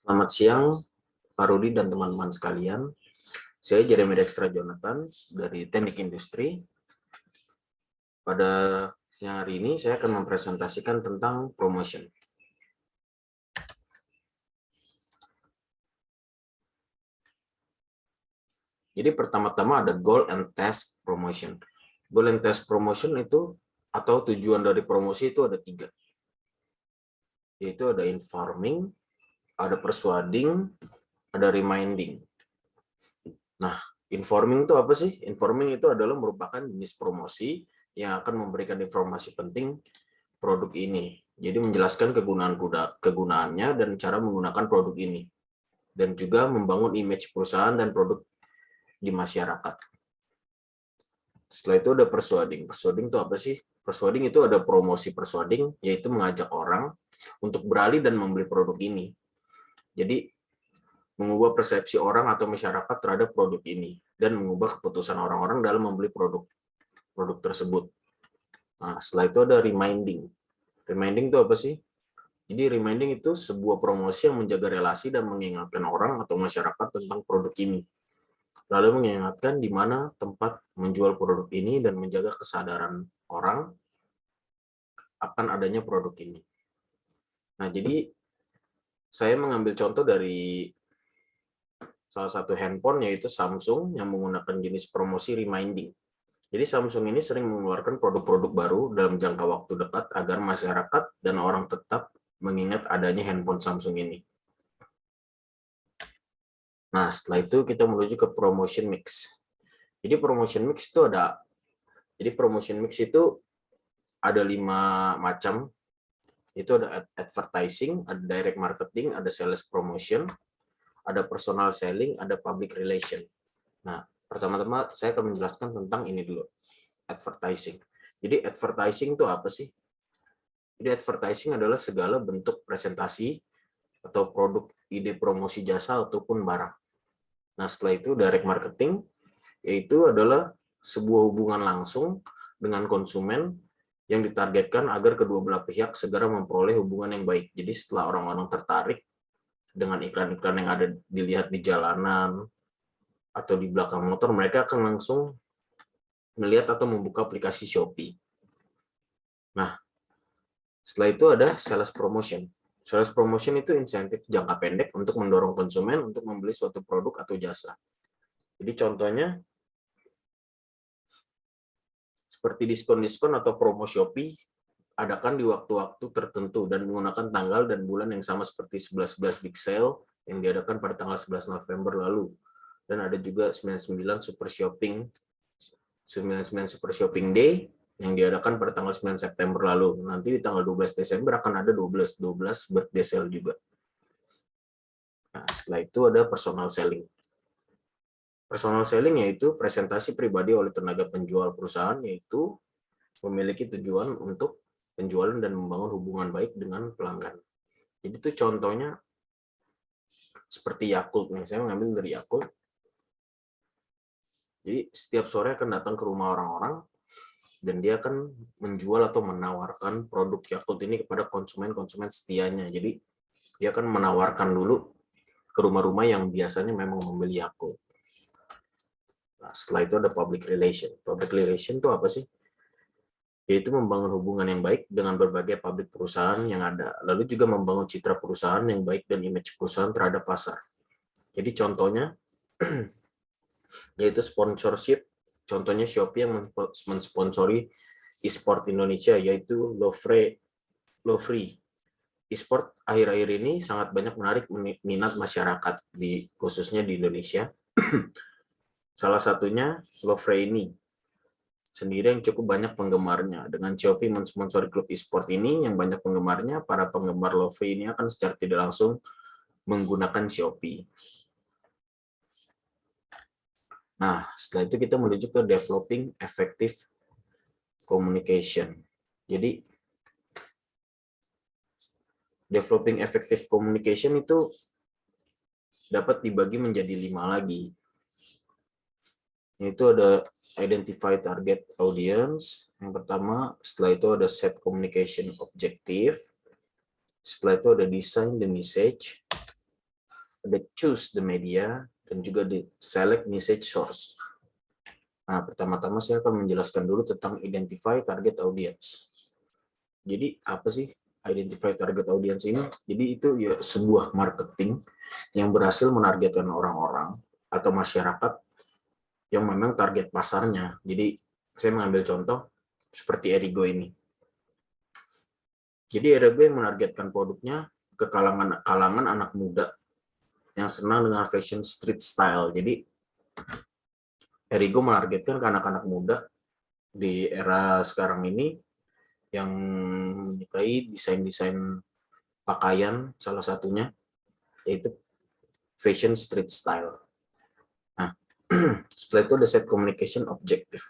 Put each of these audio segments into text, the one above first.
Selamat siang, Pak Rudi dan teman-teman sekalian. Saya Jeremy Dextra Jonathan dari Teknik Industri. Pada siang hari ini saya akan mempresentasikan tentang promotion. Jadi pertama-tama ada goal and task promotion. Goal and task promotion itu atau tujuan dari promosi itu ada 3. Yaitu ada informing, ada persuading, ada reminding. Nah, informing itu apa sih? Informing itu adalah merupakan jenis promosi yang akan memberikan informasi penting produk ini. Jadi menjelaskan kegunaannya dan cara menggunakan produk ini. Dan juga membangun image perusahaan dan produk di masyarakat. Setelah itu ada persuading. Persuading itu apa sih? Persuading itu ada promosi persuading, yaitu mengajak orang untuk beralih dan membeli produk ini. Jadi mengubah persepsi orang atau masyarakat terhadap produk ini dan mengubah keputusan orang-orang dalam membeli produk tersebut. Nah, setelah itu ada reminding. Reminding itu apa sih? Jadi reminding itu sebuah promosi yang menjaga relasi dan mengingatkan orang atau masyarakat tentang produk ini. Lalu mengingatkan di mana tempat menjual produk ini dan menjaga kesadaran orang akan adanya produk ini. Nah, jadi saya mengambil contoh dari salah satu handphone yaitu Samsung yang menggunakan jenis promosi reminding. Jadi Samsung ini sering mengeluarkan produk-produk baru dalam jangka waktu dekat agar masyarakat dan orang tetap mengingat adanya handphone Samsung ini. Nah, setelah itu kita menuju ke promotion mix. Jadi promotion mix itu ada 5 macam. Itu ada advertising, ada direct marketing, ada sales promotion, ada personal selling, ada public relation. Nah, pertama-tama saya akan menjelaskan tentang ini dulu. Advertising. Jadi advertising itu apa sih? Jadi advertising adalah segala bentuk presentasi atau produk, ide promosi jasa ataupun barang. Nah, setelah itu direct marketing, yaitu adalah sebuah hubungan langsung dengan konsumen yang ditargetkan agar kedua belah pihak segera memperoleh hubungan yang baik. Jadi setelah orang-orang tertarik dengan iklan-iklan yang ada dilihat di jalanan atau di belakang motor, mereka akan langsung melihat atau membuka aplikasi Shopee. Nah, setelah itu ada sales promotion. Sales promotion itu insentif jangka pendek untuk mendorong konsumen untuk membeli suatu produk atau jasa. Jadi contohnya seperti diskon-diskon atau promo Shopee adakan di waktu-waktu tertentu dan menggunakan tanggal dan bulan yang sama seperti 11.11 Big Sale yang diadakan pada tanggal 11 November lalu. Dan ada juga 99 Super Shopping Day yang diadakan pada tanggal 9 September lalu. Nanti di tanggal 12 Desember akan ada 12 birthday sale juga. Nah, setelah itu ada personal selling. Personal selling yaitu presentasi pribadi oleh tenaga penjual perusahaan, yaitu memiliki tujuan untuk penjualan dan membangun hubungan baik dengan pelanggan. Jadi itu contohnya seperti Yakult nih, saya mengambil dari Yakult. Jadi setiap sore akan datang ke rumah orang-orang dan dia akan menjual atau menawarkan produk Yakult ini kepada konsumen-konsumen setianya. Jadi dia akan menawarkan dulu ke rumah-rumah yang biasanya memang membeli Yakult. Nah, setelah itu ada public relation. Public relation itu apa sih? Yaitu membangun hubungan yang baik dengan berbagai publik perusahaan yang ada, lalu juga membangun citra perusahaan yang baik dan image perusahaan terhadap pasar. Jadi contohnya, yaitu sponsorship. Contohnya Shopee yang mensponsori e-sport Indonesia, yaitu Lofree. E-sport akhir-akhir ini sangat banyak menarik minat masyarakat, khususnya di Indonesia. Salah satunya Lofree ini sendiri yang cukup banyak penggemarnya. Dengan Shopee mensponsori klub e-sport ini yang banyak penggemarnya, para penggemar Lofree ini akan secara tidak langsung menggunakan Shopee. Nah, setelah itu kita menuju ke developing effective communication. Jadi, developing effective communication itu dapat dibagi menjadi 5 lagi. Itu ada identify target audience. Yang pertama, setelah itu ada set communication objective. Setelah itu ada design the message. ada choose the media, dan juga di select message source. Nah, pertama-tama saya akan menjelaskan dulu tentang identify target audience. Jadi, apa sih identify target audience ini? Jadi, itu ya sebuah marketing yang berhasil menargetkan orang-orang atau masyarakat yang memang target pasarnya. Jadi, saya mengambil contoh seperti Erigo ini. Jadi, Erigo yang menargetkan produknya ke kalangan anak muda yang senang dengan fashion street style. Jadi, Erigo menargetkan ke anak-anak muda di era sekarang ini yang menyukai desain-desain pakaian, salah satunya yaitu fashion street style. Nah, setelah itu ada set communication objective.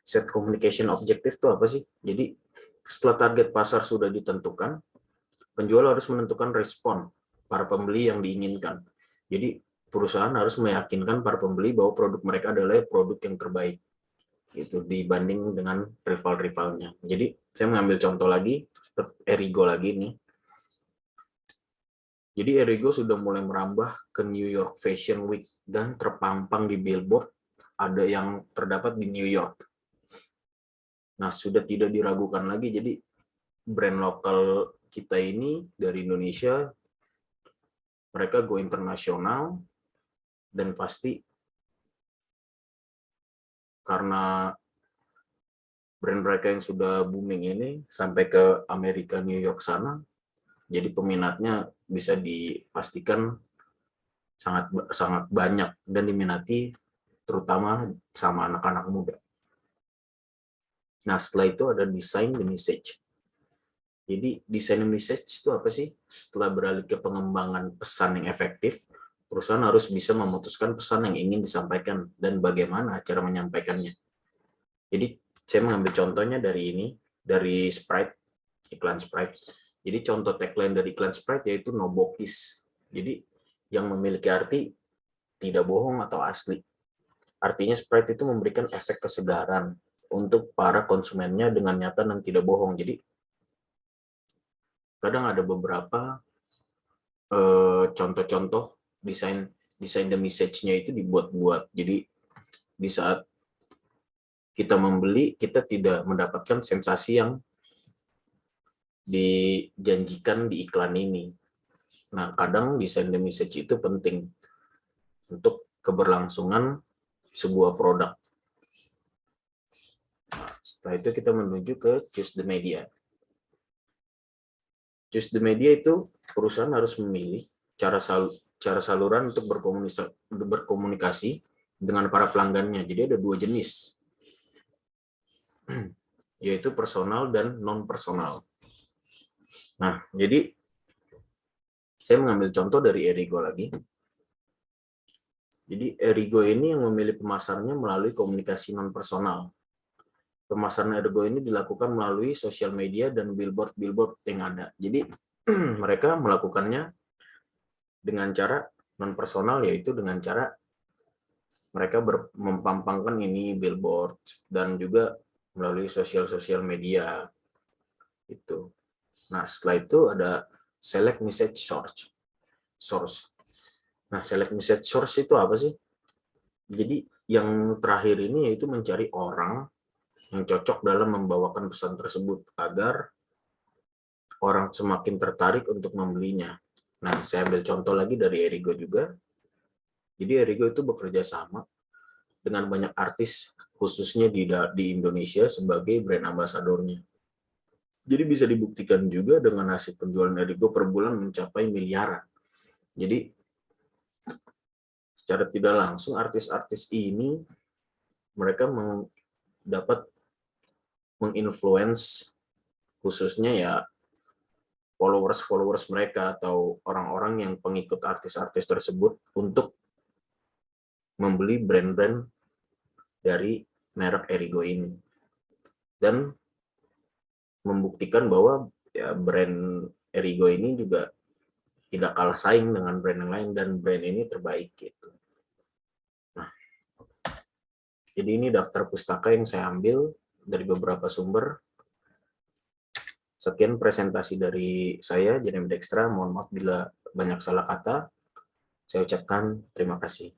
Set communication objective itu apa sih? Jadi setelah target pasar sudah ditentukan, penjual harus menentukan respon para pembeli yang diinginkan. Jadi perusahaan harus meyakinkan para pembeli bahwa produk mereka adalah produk yang terbaik gitu dibanding dengan rival-rivalnya. Jadi saya mengambil contoh lagi Erigo lagi nih. Jadi Erigo sudah mulai merambah ke New York Fashion Week dan terpampang di billboard ada yang terdapat di New York. Nah, sudah tidak diragukan lagi, jadi brand lokal kita ini dari Indonesia, mereka go internasional, dan pasti karena brand mereka yang sudah booming ini sampai ke Amerika, New York sana, jadi peminatnya bisa dipastikan sangat sangat banyak dan diminati terutama sama anak-anak muda. Nah, setelah itu ada design the message. Jadi design the message itu apa sih? Setelah beralih ke pengembangan pesan yang efektif, perusahaan harus bisa memutuskan pesan yang ingin disampaikan dan bagaimana cara menyampaikannya. Jadi saya mengambil contohnya dari ini, dari Sprite, iklan Sprite. Jadi contoh tagline dari iklan Sprite yaitu no bokies. Jadi yang memiliki arti tidak bohong atau asli. Artinya Sprite itu memberikan efek kesegaran untuk para konsumennya dengan nyata dan tidak bohong. Jadi kadang ada beberapa contoh-contoh desain the message-nya itu dibuat-buat. Jadi di saat kita membeli, kita tidak mendapatkan sensasi yang dijanjikan di iklan ini. Nah, kadang desain the message itu penting untuk keberlangsungan sebuah produk. Nah, setelah itu kita menuju ke choose the media. Choose the media itu perusahaan harus memilih cara saluran untuk berkomunikasi dengan para pelanggannya. Jadi ada dua jenis, yaitu personal dan non-personal. Nah, jadi saya mengambil contoh dari Erigo lagi. Jadi Erigo ini yang memilih pemasarnya melalui komunikasi non-personal. Pemasaran Erigo ini dilakukan melalui sosial media dan billboard yang ada. Jadi mereka melakukannya dengan cara non-personal, yaitu dengan cara mereka mempampangkan ini billboard dan juga melalui sosial media itu. Nah, setelah itu ada select message source. Nah, select message source itu apa sih? Jadi yang terakhir ini yaitu mencari orang yang cocok dalam membawakan pesan tersebut agar orang semakin tertarik untuk membelinya. Nah, saya ambil contoh lagi dari Erigo juga. Jadi Erigo itu bekerja sama dengan banyak artis, khususnya di Indonesia sebagai brand ambasadornya. Jadi bisa dibuktikan juga dengan hasil penjualan Erigo per bulan mencapai miliaran. Jadi secara tidak langsung artis-artis ini mereka dapat menginfluence khususnya ya followers mereka atau orang-orang yang pengikut artis-artis tersebut untuk membeli brand-brand dari merek Erigo ini dan membuktikan bahwa ya brand Erigo ini juga tidak kalah saing dengan brand yang lain dan brand ini terbaik gitu. Nah, jadi ini daftar pustaka yang saya ambil dari beberapa sumber. Sekian presentasi dari saya, Jeremy Dextra. Mohon maaf bila banyak salah kata. Saya ucapkan terima kasih.